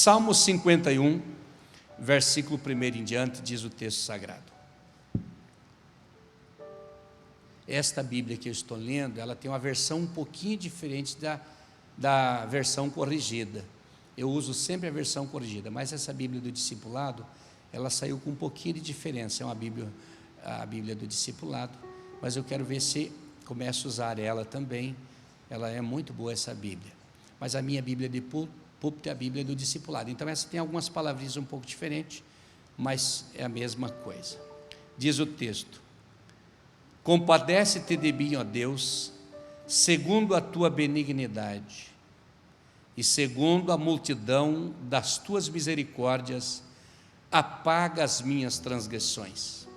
Salmo 51, versículo 1 em diante, diz o texto sagrado. Esta Bíblia que eu estou lendo, ela tem uma versão um pouquinho diferente da versão corrigida. Eu uso sempre a versão corrigida, mas essa Bíblia do discipulado, ela saiu com um pouquinho de diferença. É uma Bíblia, a Bíblia do discipulado, mas eu quero ver se começo a usar ela também. Ela é muito boa, essa Bíblia. Mas a minha Bíblia de púlpito é a Bíblia do discipulado. Então essa tem algumas palavrinhas um pouco diferentes, mas é a mesma coisa. Diz o texto: compadece-te de mim, ó Deus, segundo a tua benignidade, e segundo a multidão das tuas misericórdias, apaga as minhas transgressões.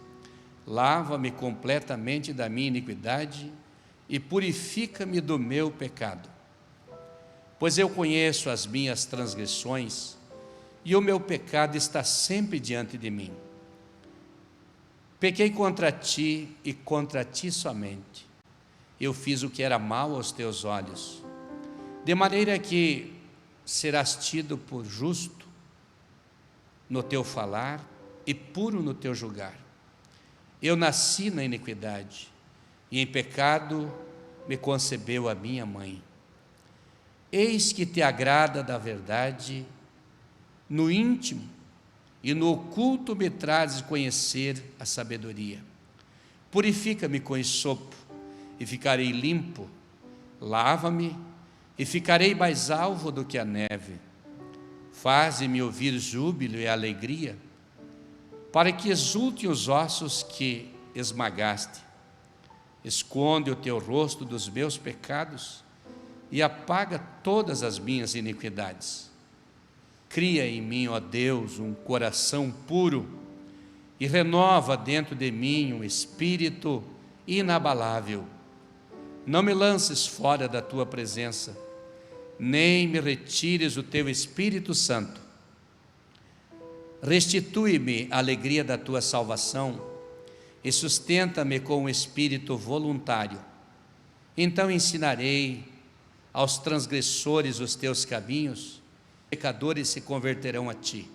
Lava-me completamente da minha iniquidade e purifica-me do meu pecado. Pois eu conheço as minhas transgressões e o meu pecado está sempre diante de mim. Pequei contra ti e contra ti somente. Eu fiz o que era mal aos teus olhos, de maneira que serás tido por justo no teu falar e puro no teu julgar. Eu nasci na iniquidade, e em pecado me concebeu a minha mãe. Eis que te agrada da verdade, no íntimo e no oculto me trazes conhecer a sabedoria. Purifica-me com esopo, e ficarei limpo. Lava-me, e ficarei mais alvo do que a neve. Faze-me ouvir júbilo e alegria, para que exultem os ossos que esmagaste. Esconde o teu rosto dos meus pecados e apaga todas as minhas iniquidades. Cria em mim, ó Deus, um coração puro e renova dentro de mim um espírito inabalável. Não me lances fora da tua presença, nem me retires o teu Espírito Santo. Restitui-me a alegria da tua salvação e sustenta-me com o espírito voluntário. Então ensinarei aos transgressores os teus caminhos, pecadores se converterão a ti.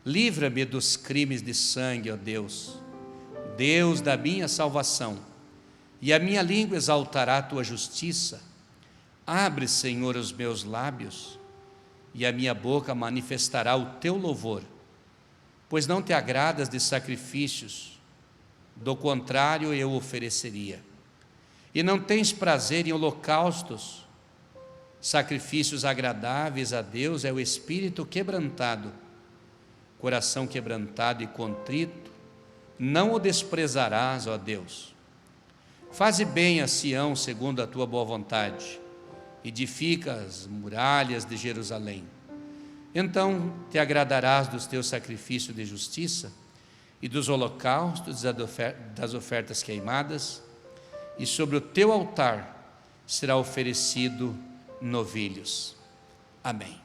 Livra-me dos crimes de sangue, ó Deus, Deus da minha salvação, e a minha língua exaltará a tua justiça. Abre, Senhor, os meus lábios, e a minha boca manifestará o teu louvor, pois não te agradas de sacrifícios, do contrário eu ofereceria. E não tens prazer em holocaustos. Sacrifícios agradáveis a Deus é o espírito quebrantado. Coração quebrantado e contrito, não o desprezarás, ó Deus. Faze bem a Sião segundo a tua boa vontade, edifica as muralhas de Jerusalém. Então te agradarás dos teus sacrifícios de justiça e dos holocaustos, das ofertas queimadas, e sobre o teu altar será oferecido novilhos. Amém.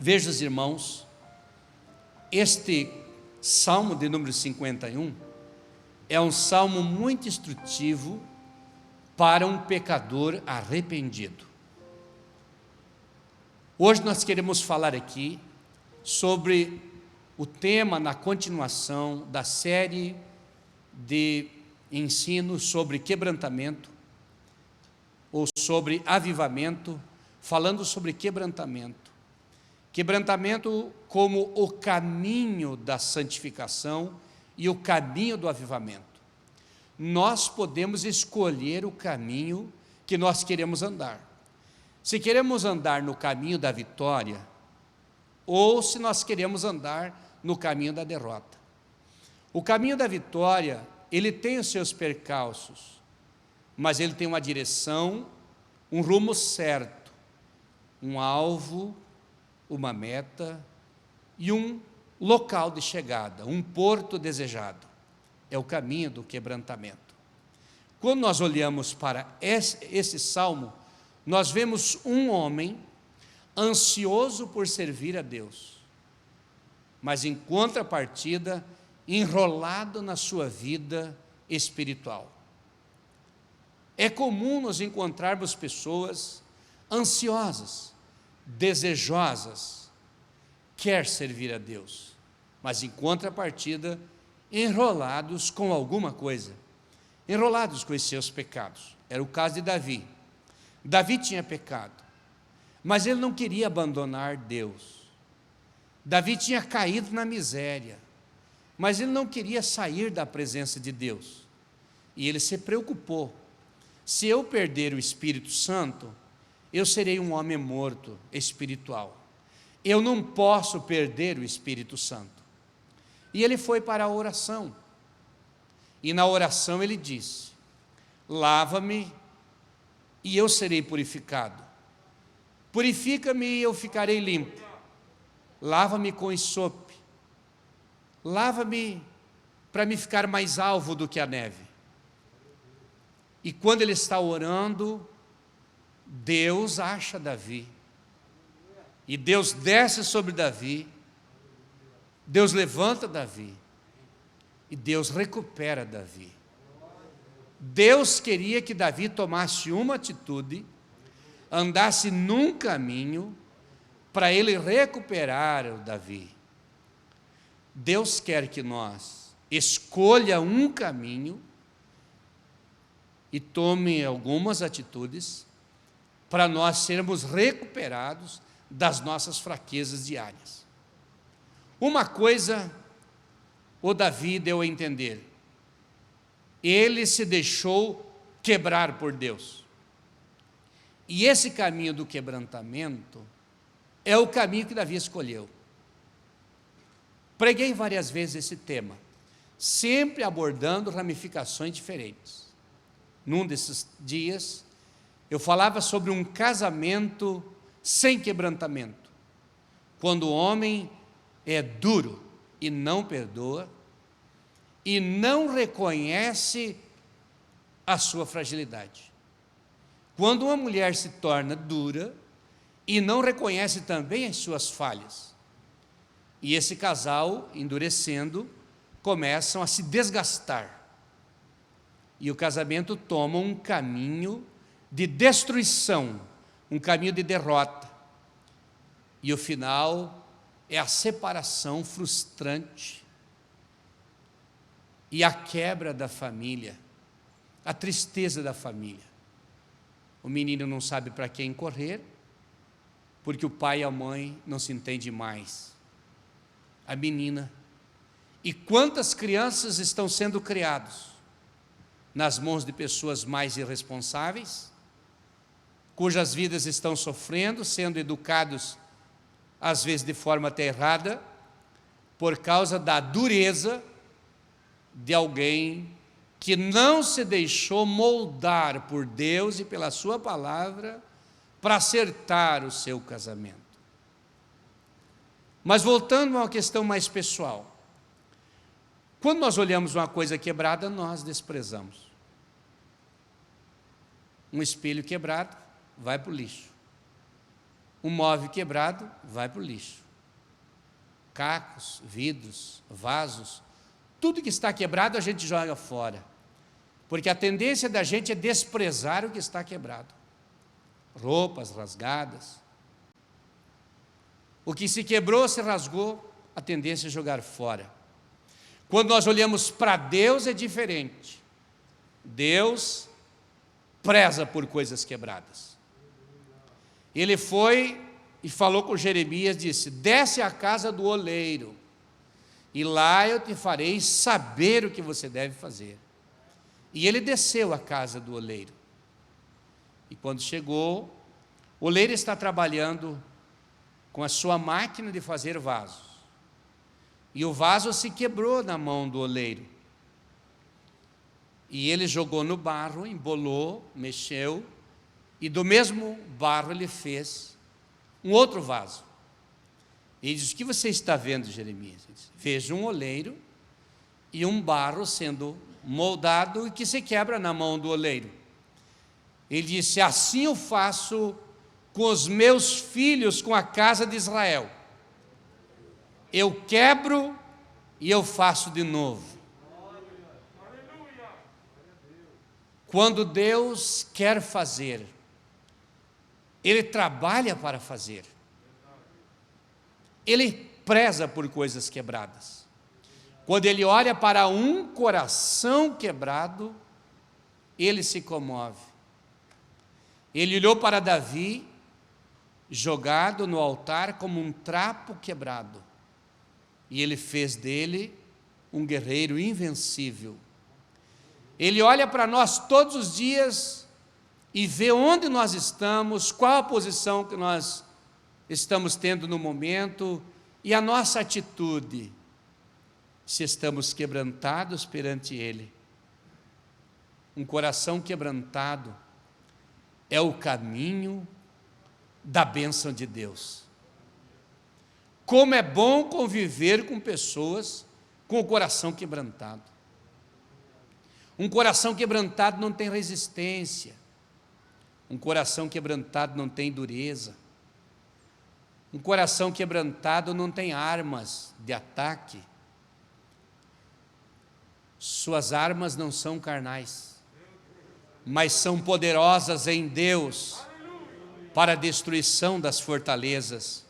Veja, os irmãos, este Salmo de número 51 é um salmo muito instrutivo para um pecador arrependido. Hoje nós queremos falar aqui sobre o tema na continuação da série de ensino sobre quebrantamento, ou sobre avivamento, falando sobre quebrantamento. Quebrantamento como o caminho da santificação e o caminho do avivamento. Nós podemos escolher o caminho que nós queremos andar. Se queremos andar no caminho da vitória, ou se nós queremos andar no caminho da derrota. O caminho da vitória, ele tem os seus percalços, mas ele tem uma direção, um rumo certo, um alvo, uma meta e um local de chegada, um porto desejado. É o caminho do quebrantamento. Quando nós olhamos para esse salmo, nós vemos um homem ansioso por servir a Deus, mas em contrapartida, enrolado na sua vida espiritual. É comum nós encontrarmos pessoas ansiosas, desejosas quer servir a Deus, mas em contrapartida, enrolados com alguma coisa, enrolados com os seus pecados. Era o caso de Davi. Davi tinha pecado, mas ele não queria abandonar Deus. Davi tinha caído na miséria, mas ele não queria sair da presença de Deus. E ele se preocupou: se eu perder o Espírito Santo, eu serei um homem morto espiritual. Eu não posso perder o Espírito Santo. E ele foi para a oração. E na oração ele disse: lava-me e eu serei purificado. Purifica-me e eu ficarei limpo. Lava-me com esope. Lava-me para me ficar mais alvo do que a neve. E quando ele está orando, Deus acha Davi. E Deus desce sobre Davi. Deus levanta Davi. E Deus recupera Davi. Deus queria que Davi tomasse uma atitude, andasse num caminho, para ele recuperar o Davi. Deus quer que nós escolha um caminho e tome algumas atitudes para nós sermos recuperados das nossas fraquezas diárias. Uma coisa o Davi deu a entender: ele se deixou quebrar por Deus. E esse caminho do quebrantamento é o caminho que Davi escolheu. Preguei várias vezes esse tema, sempre abordando ramificações diferentes. Num desses dias, eu falava sobre um casamento sem quebrantamento, quando o homem é duro e não perdoa, e não reconhece a sua fragilidade. Quando uma mulher se torna dura e não reconhece também as suas falhas, e esse casal, endurecendo, começam a se desgastar, e o casamento toma um caminho de destruição, um caminho de derrota, e o final é a separação frustrante e a quebra da família, a tristeza da família. O menino não sabe para quem correr, porque o pai e a mãe não se entendem mais. A menina. E quantas crianças estão sendo criados nas mãos de pessoas mais irresponsáveis, cujas vidas estão sofrendo, sendo educados, às vezes de forma até errada, por causa da dureza de alguém que não se deixou moldar por Deus e pela sua palavra para acertar o seu casamento. Mas voltando a uma questão mais pessoal, quando nós olhamos uma coisa quebrada, nós desprezamos. Um espelho quebrado vai para o lixo. Um móvel quebrado vai para o lixo. Cacos, vidros, vasos, tudo que está quebrado a gente joga fora, porque a tendência da gente é desprezar o que está quebrado. Roupas rasgadas, o que se quebrou, se rasgou, a tendência é jogar fora. Quando nós olhamos para Deus é diferente. Deus preza por coisas quebradas. Ele foi e falou com Jeremias, disse: desce à casa do oleiro, e lá eu te farei saber o que você deve fazer. E ele desceu à casa do oleiro. E quando chegou, o oleiro está trabalhando com a sua máquina de fazer vasos. E o vaso se quebrou na mão do oleiro. E ele jogou no barro, embolou, mexeu, e do mesmo barro ele fez um outro vaso. E diz: o que você está vendo, Jeremias? Ele disse: vejo um oleiro e um barro sendo moldado e que se quebra na mão do oleiro. Ele disse: assim eu faço com os meus filhos, com a casa de Israel. Eu quebro e eu faço de novo. Quando Deus quer fazer, Ele trabalha para fazer. Ele preza por coisas quebradas. Quando ele olha para um coração quebrado, ele se comove. Ele olhou para Davi, jogado no altar como um trapo quebrado, e ele fez dele um guerreiro invencível. Ele olha para nós todos os dias e vê onde nós estamos, qual a posição que nós estamos tendo no momento e a nossa atitude, se estamos quebrantados perante Ele. Um coração quebrantado é o caminho da bênção de Deus. Como é bom conviver com pessoas com o coração quebrantado. Um coração quebrantado não tem resistência. Um coração quebrantado não tem dureza. Um coração quebrantado não tem armas de ataque. Suas armas não são carnais, mas são poderosas em Deus para a destruição das fortalezas.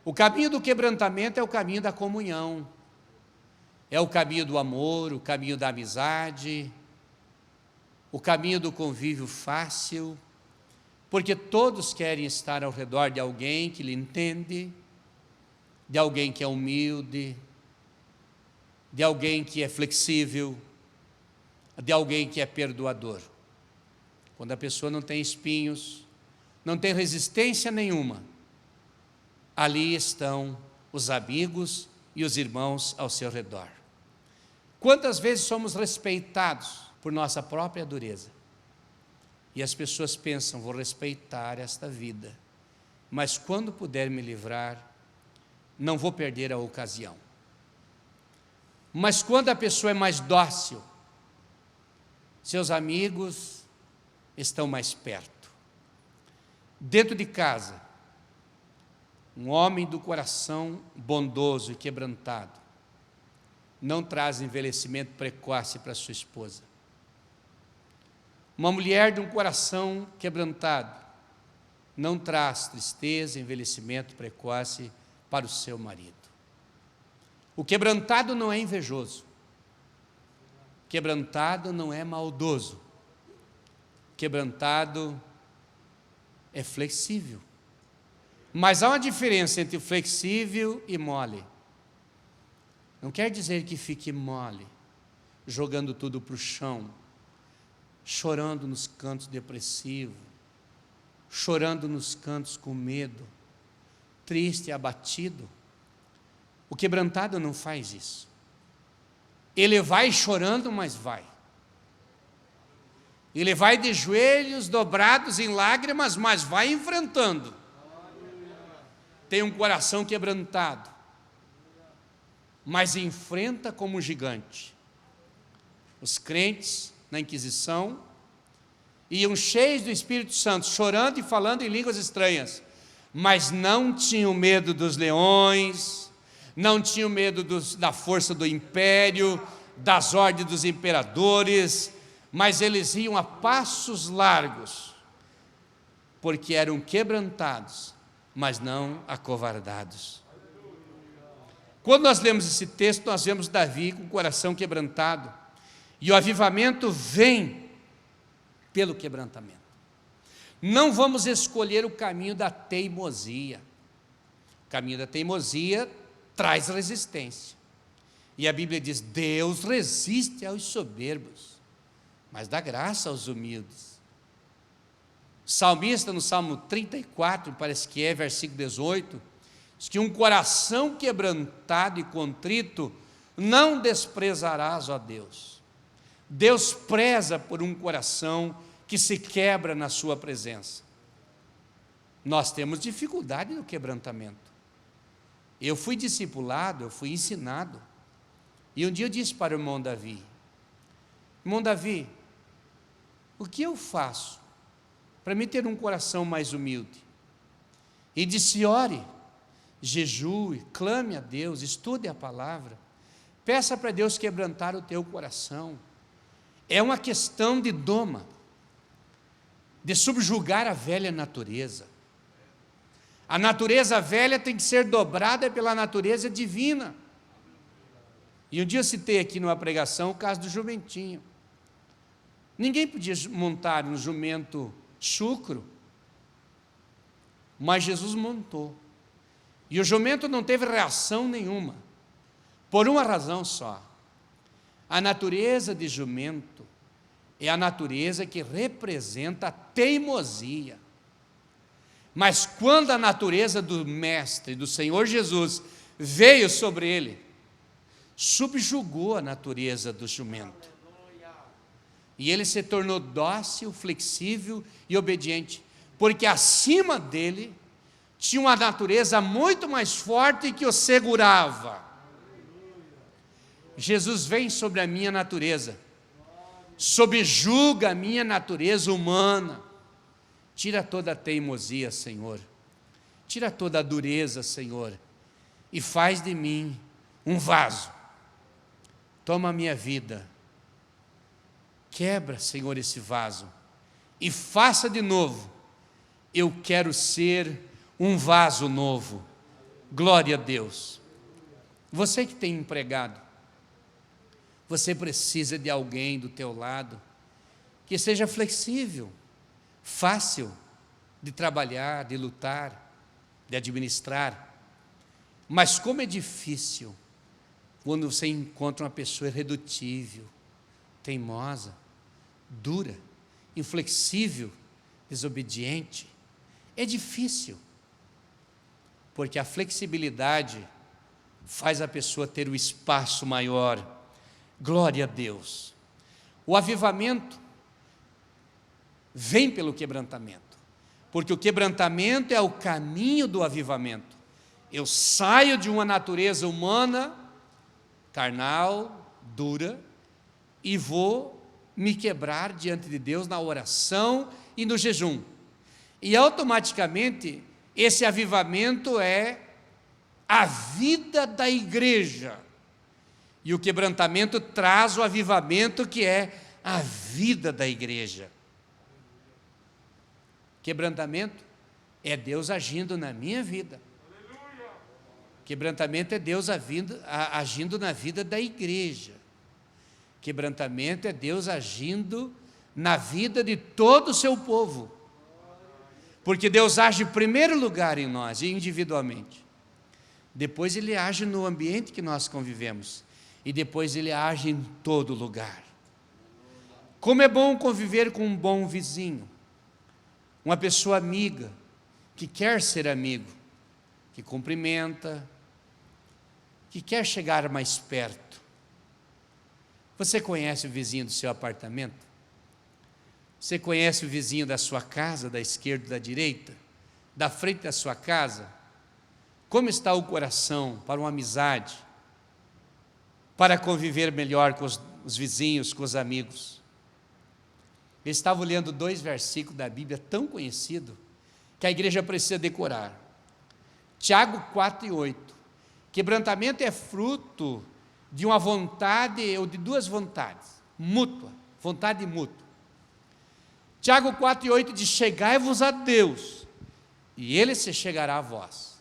O caminho do quebrantamento é o caminho da comunhão, é o caminho do amor, o caminho da amizade, o caminho do convívio fácil, porque todos querem estar ao redor de alguém que lhe entende, de alguém que é humilde, de alguém que é flexível, de alguém que é perdoador. Quando a pessoa não tem espinhos, não tem resistência nenhuma, ali estão os amigos e os irmãos ao seu redor. Quantas vezes somos respeitados por nossa própria dureza? E as pessoas pensam, vou respeitar esta vida, mas quando puder me livrar, não vou perder a ocasião. Mas quando a pessoa é mais dócil, seus amigos estão mais perto. Dentro de casa, um homem do coração bondoso e quebrantado não traz envelhecimento precoce para sua esposa. Uma mulher de um coração quebrantado não traz tristeza, envelhecimento precoce para o seu marido. O quebrantado não é invejoso. O quebrantado não é maldoso. O quebrantado é flexível. Mas há uma diferença entre flexível e mole. Não quer dizer que fique mole, jogando tudo para o chão, chorando nos cantos depressivos, chorando nos cantos com medo, triste e abatido. O quebrantado não faz isso. Ele vai chorando, mas vai. Ele vai de joelhos dobrados em lágrimas, mas vai enfrentando. Tem um coração quebrantado, mas enfrenta como um gigante. Os crentes na Inquisição iam cheios do Espírito Santo, chorando e falando em línguas estranhas, mas não tinham medo dos leões, não tinham medo da força do império, das ordens dos imperadores, mas eles iam a passos largos, porque eram quebrantados, mas não acovardados. Quando nós lemos esse texto, nós vemos Davi com o coração quebrantado, e o avivamento vem pelo quebrantamento. Não vamos escolher o caminho da teimosia. O caminho da teimosia traz resistência. E a Bíblia diz, Deus resiste aos soberbos, mas dá graça aos humildes. O salmista, no Salmo 34, parece que é, versículo 18, diz que um coração quebrantado e contrito não desprezarás, ó Deus. Deus preza por um coração que se quebra na sua presença. Nós temos dificuldade no quebrantamento. Eu fui discipulado, eu fui ensinado. E um dia eu disse para o irmão Davi, o que eu faço para me ter um coração mais humilde? E disse, ore, jejue, clame a Deus, estude a palavra, peça para Deus quebrantar o teu coração. É uma questão de doma, de subjugar a velha natureza. A natureza velha tem que ser dobrada pela natureza divina. E um dia eu citei aqui numa pregação o caso do jumentinho. Ninguém podia montar um jumento chucro, mas Jesus montou. E o jumento não teve reação nenhuma, por uma razão só. A natureza de jumento é a natureza que representa a teimosia. Mas quando a natureza do Mestre, do Senhor Jesus, veio sobre ele, subjugou a natureza do jumento. E ele se tornou dócil, flexível e obediente, porque acima dele tinha uma natureza muito mais forte que o segurava. Jesus vem sobre a minha natureza, subjuga a minha natureza humana. Tira toda a teimosia, Senhor. Tira toda a dureza, Senhor, e faz de mim um vaso. Toma a minha vida. Quebra, Senhor, esse vaso e faça de novo. Eu quero ser um vaso novo. Glória a Deus. Você que tem empregado, você precisa de alguém do teu lado que seja flexível, fácil de trabalhar, de lutar, de administrar. Mas como é difícil quando você encontra uma pessoa irredutível, teimosa, dura, inflexível, desobediente. É difícil, porque a flexibilidade faz a pessoa ter o espaço maior. Glória a Deus. O avivamento vem pelo quebrantamento, porque o quebrantamento é o caminho do avivamento. Eu saio de uma natureza humana, carnal, dura, e vou me quebrar diante de Deus na oração e no jejum. E automaticamente, esse avivamento é a vida da igreja. E o quebrantamento traz o avivamento que é a vida da igreja. Quebrantamento é Deus agindo na minha vida. Quebrantamento é Deus agindo na vida da igreja. Quebrantamento é Deus agindo na vida de todo o seu povo. Porque Deus age em primeiro lugar em nós, individualmente. Depois Ele age no ambiente que nós convivemos. E depois Ele age em todo lugar. Como é bom conviver com um bom vizinho. Uma pessoa amiga, que quer ser amigo, que cumprimenta, que quer chegar mais perto. Você conhece o vizinho do seu apartamento? Você conhece o vizinho da sua casa, da esquerda, da direita? Da frente da sua casa? Como está o coração para uma amizade? Para conviver melhor com os vizinhos, com os amigos? Eu estava lendo 2 versículos da Bíblia tão conhecidos que a igreja precisa decorar. Tiago 4:8. Quebrantamento é fruto de uma vontade ou de 2 vontades, mútua, vontade mútua. Tiago 4:8 diz: chegai-vos a Deus, e Ele se chegará a vós.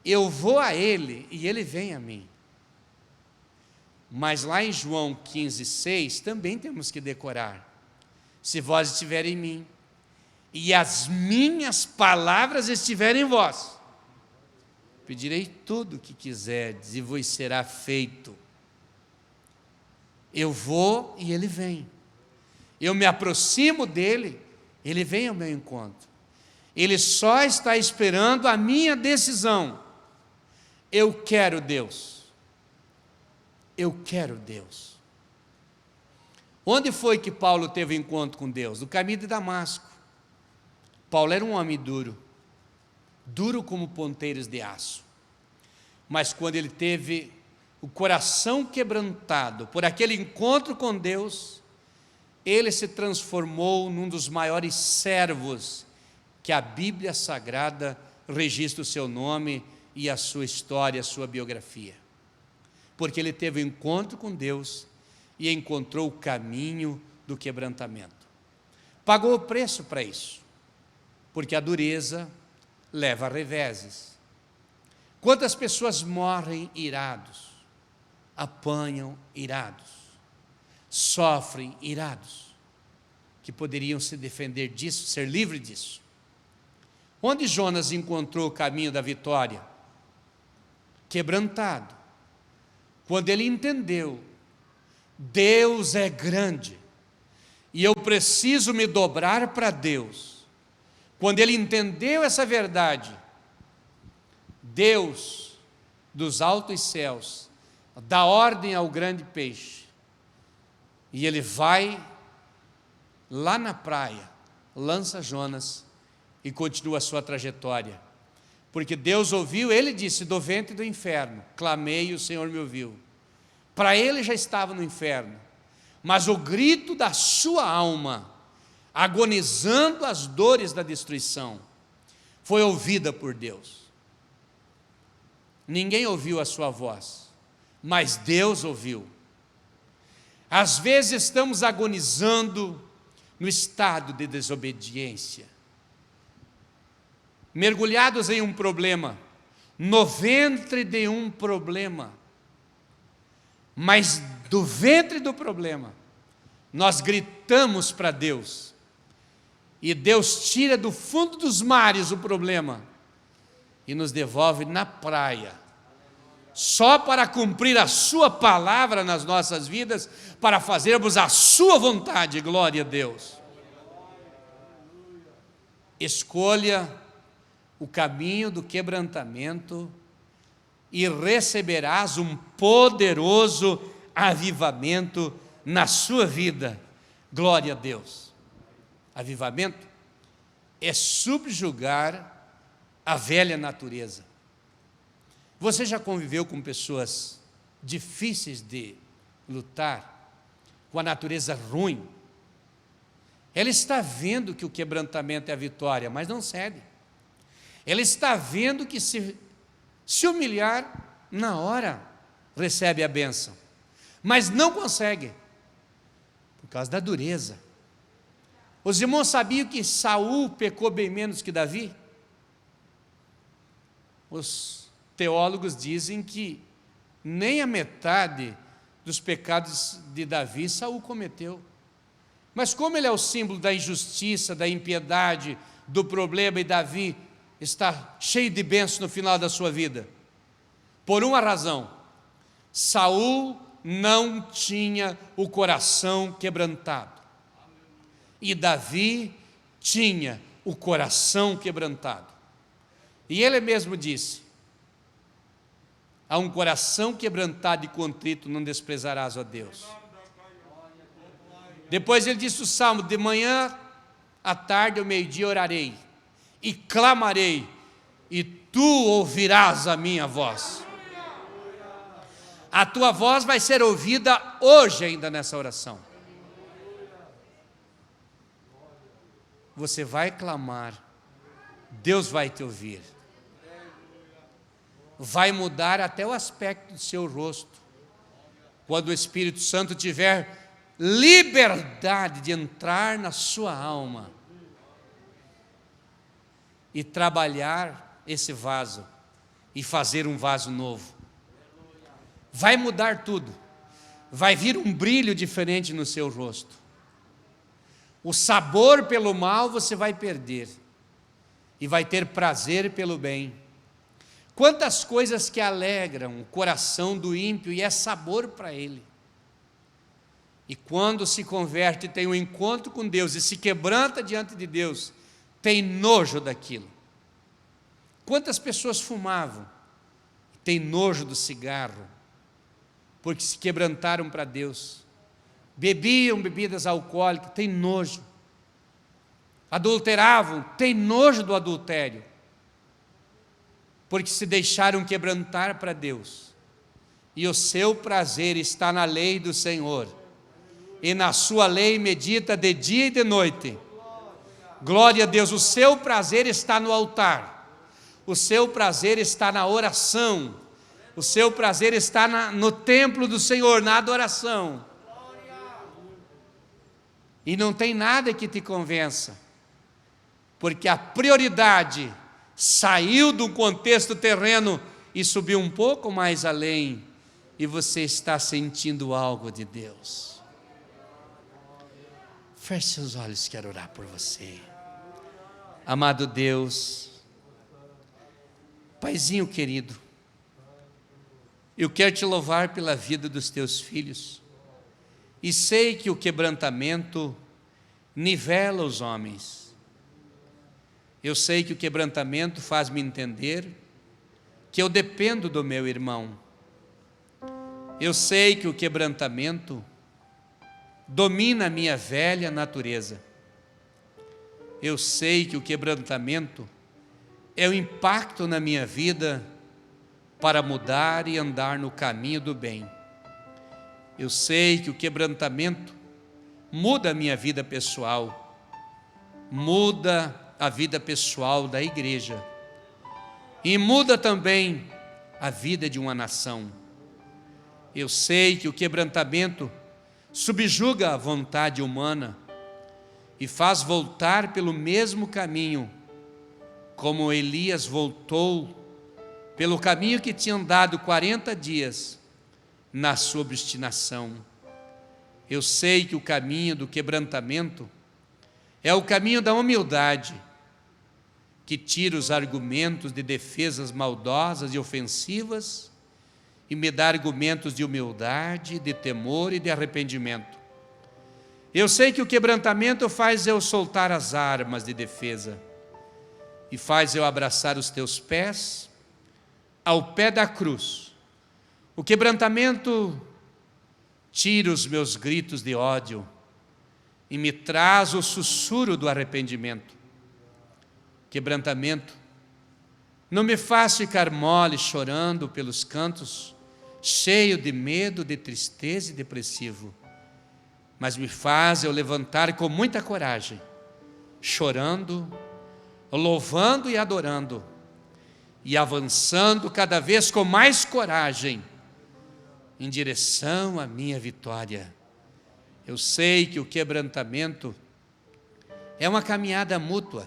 Eu vou a Ele, e Ele vem a mim. Mas lá em João 15:6, também temos que decorar. Se vós estiverem em mim, e as minhas palavras estiverem em vós, pedirei tudo o que quiserdes, e vos será feito. Eu vou e Ele vem. Eu me aproximo dEle, Ele vem ao meu encontro. Ele só está esperando a minha decisão. Eu quero Deus. Eu quero Deus. Onde foi que Paulo teve encontro com Deus? No caminho de Damasco. Paulo era um homem duro, duro como ponteiros de aço. Mas quando ele teve o coração quebrantado por aquele encontro com Deus, ele se transformou num dos maiores servos que a Bíblia Sagrada registra o seu nome e a sua história, a sua biografia. Porque ele teve um encontro com Deus e encontrou o caminho do quebrantamento. Pagou o preço para isso, porque a dureza, leva a reveses. Quantas pessoas morrem irados, apanham irados, sofrem irados, que poderiam se defender disso, ser livre disso. Onde Jonas encontrou o caminho da vitória? Quebrantado. Quando ele entendeu, Deus é grande, e eu preciso me dobrar para Deus. Quando ele entendeu essa verdade, Deus dos altos céus dá ordem ao grande peixe, e ele vai lá na praia, lança Jonas e continua a sua trajetória, porque Deus ouviu. Ele disse: do ventre do inferno clamei e o Senhor me ouviu. Para ele já estava no inferno, mas o grito da sua alma, agonizando as dores da destruição, foi ouvida por Deus. Ninguém ouviu a sua voz, mas Deus ouviu. Às vezes estamos agonizando no estado de desobediência, mergulhados em um problema, no ventre de um problema, mas do ventre do problema, nós gritamos para Deus, e Deus tira do fundo dos mares o problema, e nos devolve na praia, só para cumprir a sua palavra nas nossas vidas, para fazermos a sua vontade. Glória a Deus. Escolha o caminho do quebrantamento e receberás um poderoso avivamento na sua vida. Glória a Deus. Avivamento é subjugar a velha natureza. Você já conviveu com pessoas difíceis de lutar, com a natureza ruim? Ela está vendo que o quebrantamento é a vitória, mas não cede. Ela está vendo que se humilhar, na hora recebe a bênção, mas não consegue, por causa da dureza. Os irmãos sabiam que Saul pecou bem menos que Davi? Os teólogos dizem que nem a metade dos pecados de Davi Saul cometeu. Mas como ele é o símbolo da injustiça, da impiedade, do problema, e Davi está cheio de bênçãos no final da sua vida? Por uma razão: Saul não tinha o coração quebrantado, e Davi tinha o coração quebrantado. E ele mesmo disse: a um coração quebrantado e contrito não desprezarás, ó Deus. Depois ele disse o salmo: de manhã, à tarde, ao meio-dia orarei e clamarei, e tu ouvirás a minha voz. A tua voz vai ser ouvida hoje ainda nessa oração. Você vai clamar, Deus vai te ouvir. Vai mudar até o aspecto do seu rosto, quando o Espírito Santo tiver liberdade de entrar na sua alma e trabalhar esse vaso e fazer um vaso novo. Vai mudar tudo, vai vir um brilho diferente no seu rosto. O sabor pelo mal você vai perder e vai ter prazer pelo bem. Quantas coisas que alegram o coração do ímpio e é sabor para ele. E quando se converte, tem um encontro com Deus e se quebranta diante de Deus, tem nojo daquilo. Quantas pessoas fumavam, tem nojo do cigarro, porque se quebrantaram para Deus. Bebiam bebidas alcoólicas, tem nojo. Adulteravam, tem nojo do adultério, porque se deixaram quebrantar para Deus, e o seu prazer está na lei do Senhor, e na sua lei medita de dia e de noite. Glória a Deus. O seu prazer está no altar, o seu prazer está na oração, o seu prazer está no templo do Senhor, na adoração. E não tem nada que te convença, porque a prioridade saiu do contexto terreno e subiu um pouco mais além, e você está sentindo algo de Deus. Feche seus olhos, quero orar por você. Amado Deus, Paizinho querido, eu quero te louvar pela vida dos teus filhos, e sei que o quebrantamento nivela os homens. Eu sei que o quebrantamento faz-me entender que eu dependo do meu irmão. Eu sei que o quebrantamento domina a minha velha natureza. Eu sei que o quebrantamento é o impacto na minha vida para mudar e andar no caminho do bem. Eu sei que o quebrantamento muda a minha vida pessoal, muda a vida pessoal da igreja e muda também a vida de uma nação. Eu sei que o quebrantamento subjuga a vontade humana e faz voltar pelo mesmo caminho, como Elias voltou pelo caminho que tinha andado 40 dias na sua obstinação. Eu sei que o caminho do quebrantamento é o caminho da humildade, que tira os argumentos de defesas maldosas e ofensivas e me dá argumentos de humildade, de temor e de arrependimento. Eu sei que o quebrantamento faz eu soltar as armas de defesa e faz eu abraçar os teus pés ao pé da cruz. O quebrantamento tira os meus gritos de ódio e me traz o sussurro do arrependimento. Quebrantamento não me faz ficar mole chorando pelos cantos, cheio de medo, de tristeza e depressivo, mas me faz eu levantar com muita coragem, chorando, louvando e adorando, e avançando cada vez com mais coragem em direção à minha vitória. Eu sei que o quebrantamento é uma caminhada mútua.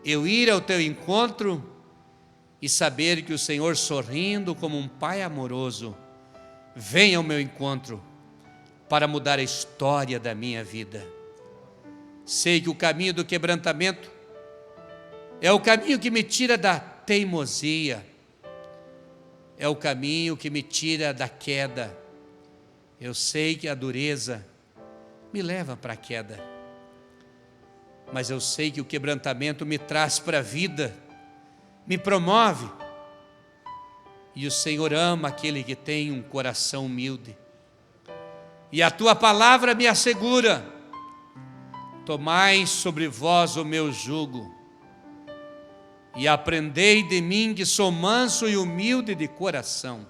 Eu ir ao teu encontro e saber que o Senhor, sorrindo como um pai amoroso, vem ao meu encontro para mudar a história da minha vida. Sei que o caminho do quebrantamento é o caminho que me tira da teimosia, é o caminho que me tira da queda. Eu sei que a dureza me leva para a queda, mas eu sei que o quebrantamento me traz para a vida, me promove, e o Senhor ama aquele que tem um coração humilde, e a tua palavra me assegura: tomai sobre vós o meu jugo, e aprendei de mim, que sou manso e humilde de coração,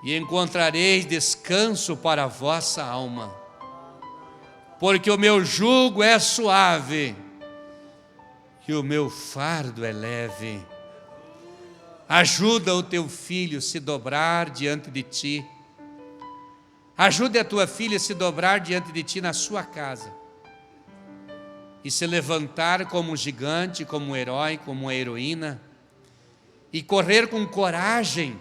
e encontrareis descanso para a vossa alma, porque o meu jugo é suave e o meu fardo é leve. Ajuda o teu filho a se dobrar diante de ti, ajude a tua filha a se dobrar diante de ti na sua casa, e se levantar como um gigante, como um herói, como uma heroína, e correr com coragem,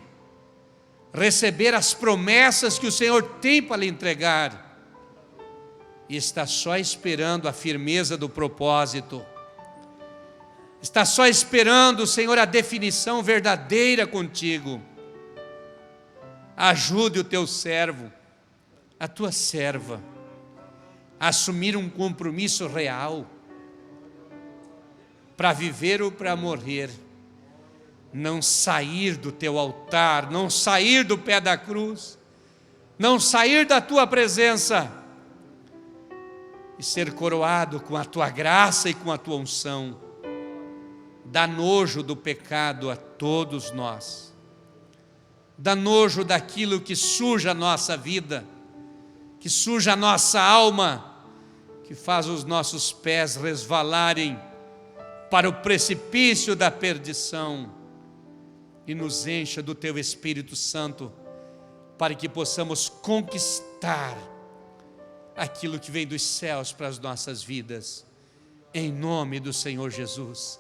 receber as promessas que o Senhor tem para lhe entregar, e está só esperando a firmeza do propósito, está só esperando, Senhor, a definição verdadeira contigo. Ajude o teu servo, a tua serva, a assumir um compromisso real, para viver ou para morrer, não sair do teu altar, não sair do pé da cruz, não sair da tua presença, e ser coroado com a tua graça e com a tua unção. Dá nojo do pecado a todos nós, dá nojo daquilo que suja a nossa vida, que suja a nossa alma, que faz os nossos pés resvalarem para o precipício da perdição, e nos encha do teu Espírito Santo, para que possamos conquistar aquilo que vem dos céus para as nossas vidas, em nome do Senhor Jesus.